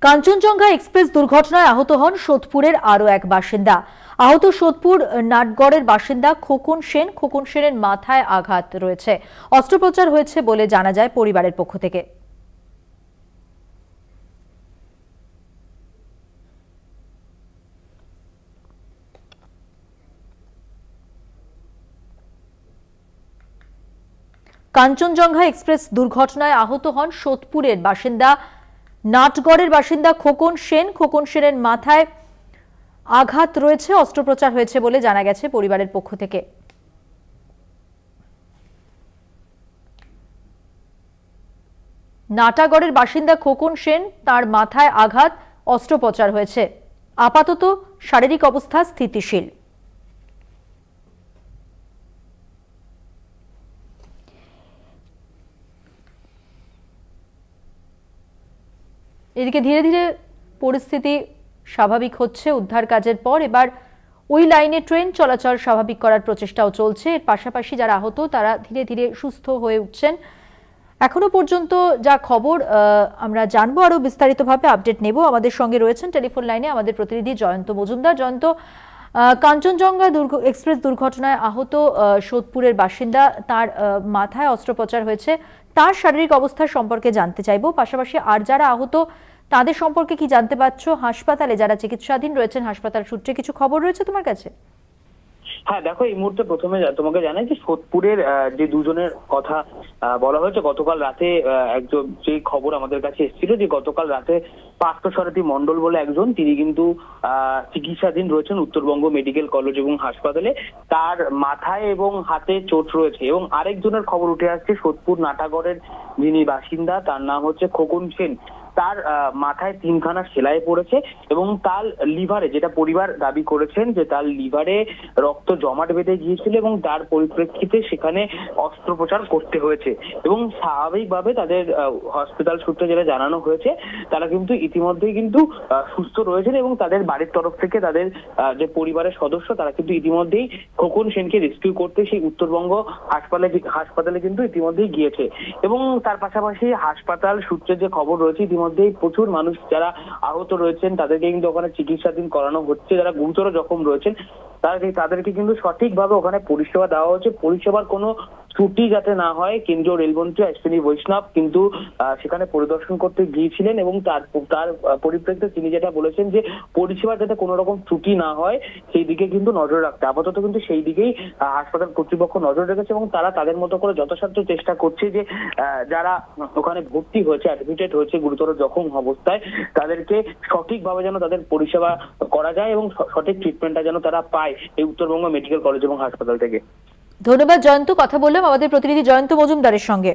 Kanchenjunga express দুর্ঘটনায় আহত হন সোদপুরের আরও এক বাসিন্দা। আহত সোদপুর নাটগড়ের বাসিন্দা খোকন সেন। খোকন সেনের মাথায় আঘাত রয়েছে, অস্ত্রোপচার হয়েছে বলে জানা যায় পরিবারের পক্ষ থেকে। কাঞ্চনজঙ্ঘা এক্সপ্রেস দুর্ঘটনায় আহত হন সোদপুরের বাসিন্দা নাটগড়ের বাসিন্দা খোকন সেন। খোকন সেনের মাথায় আঘাত রয়েছে, অস্ত্রোপচার হয়েছে বলে জানা গেছে পরিবারের পক্ষ থেকে। নাটাগড়ের বাসিন্দা খোকন সেন, তার মাথায় আঘাত, অস্ত্রোপচার হয়েছে। আপাতত শারীরিক অবস্থা স্থিতিশীল। এদিকে ধীরে ধীরে পরিস্থিতি স্বাভাবিক হচ্ছে উদ্ধার কাজের পর। এবার ওই লাইনে ট্রেন চলাচল স্বাভাবিক করার প্রচেষ্টাও চলছে। এর পাশাপাশি যারা আহত তারা ধীরে ধীরে সুস্থ হয়ে উঠছেন। এখনো পর্যন্ত যা খবর আমরা জানবো, আরো বিস্তারিতভাবে আপডেট নেব। আমাদের সঙ্গে রয়েছেন টেলিফোন লাইনে আমাদের প্রতিনিধি জয়ন্ত মজুমদার। জয়ন্ত, কাঞ্চনজঙ্ঘা এক্সপ্রেস দুর্ঘটনায় আহত সোদপুরের বাসিন্দা, তার মাথায় অস্ত্রোপচার হয়েছে, তার শারীরিক অবস্থা সম্পর্কে জানতে চাইবো। পাশাপাশি আর যারা আহত তাদের সম্পর্কে কি জানতে পারছো? হাসপাতালে যারা চিকিৎসাধীন রয়েছেন, হাসপাতাল সূত্রে কিছু খবর রয়েছে তোমার কাছে? হ্যাঁ দেখো, এই মুহূর্তে প্রথমে তোমাকে জানাই যে সোদপুরের যে দুজনের কথা বলা হয়েছে গতকাল রাতে, একজন যে খবর আমাদের কাছে এসেছিল যে গতকাল রাতে পার্থসারথী মণ্ডল বলে একজন, তিনি কিন্তু চিকিৎসাধীন রয়েছেন উত্তরবঙ্গ মেডিকেল কলেজ এবং হাসপাতালে। তার মাথায় এবং হাতে চোট রয়েছে। এবং আরেকজনের খবর উঠে আসছে সোদপুর নাটাগড়ের যিনি বাসিন্দা, তার নাম হচ্ছে খোকন সেন। তার মাথায় 3খানা সেলাই পড়েছে এবং তার লিভারে, যেটা পরিবার দাবি করেছেন যে তার লিভারে রক্ত জমাট বেঁধে গিয়েছিল এবং তার পরিপ্রেক্ষিতে সেখানে অস্ত্রোপচার করতে হয়েছে। এবং স্বাভাবিকভাবে তাদের হসপিটাল সূত্রে যেটা জানানো হয়েছে, তারা কিন্তু ইতিমধ্যেই কিন্তু সুস্থ রয়েছেন এবং তাদের বাড়ির তরফ থেকে তাদের যে পরিবারের সদস্য তারা কিন্তু ইতিমধ্যেই খোকন সেনকে রেস্কিউ করতে সেই উত্তরবঙ্গ হাসপাতালে কিন্তু ইতিমধ্যেই গিয়েছে। এবং তার পাশাপাশি হাসপাতাল সূত্রে যে খবর রয়েছে, ইতিমধ্যেই প্রচুর মানুষ যারা আহত রয়েছেন তাদেরকে কিন্তু ওখানে চিকিৎসাধীন করানো হচ্ছে। যারা গুরুতর জখম রয়েছেন তাদেরকে কিন্তু সঠিকভাবে ওখানে পরিষেবা দেওয়া হচ্ছে। পরিষেবার কোনো ত্রুটি যাতে না হয়, কেন্দ্রীয় রেলমন্ত্রী অশ্বিনী বৈষ্ণব কিন্তু সেখানে পরিদর্শন করতে গিয়েছিলেন এবং তার পরিপ্রেক্ষিতে তিনি যেটা বলেছেন যে পরিষেবা যাতে কোনো রকম ত্রুটি না হয় সেই দিকে কিন্তু নজর রাখতে। আপাতত কিন্তু সেই দিকেই হাসপাতাল কর্তৃপক্ষ নজর রেখেছে এবং তারা তাদের মতো করে যথাসাধ্য চেষ্টা করছে যে যারা ওখানে ভর্তি হয়েছে, অ্যাডমিটেড হয়েছে গুরুতর জখম অবস্থায়, তাদেরকে সঠিকভাবে যেন তাদের পরিষেবা করা যায় এবং সঠিক ট্রিটমেন্টটা যেন তারা পায় এই উত্তরবঙ্গ মেডিকেল কলেজ এবং হাসপাতাল থেকে। ধন্যবাদ জয়ন্ত। কথা বললাম আমাদের প্রতিনিধি জয়ন্ত মজুমদারের সঙ্গে।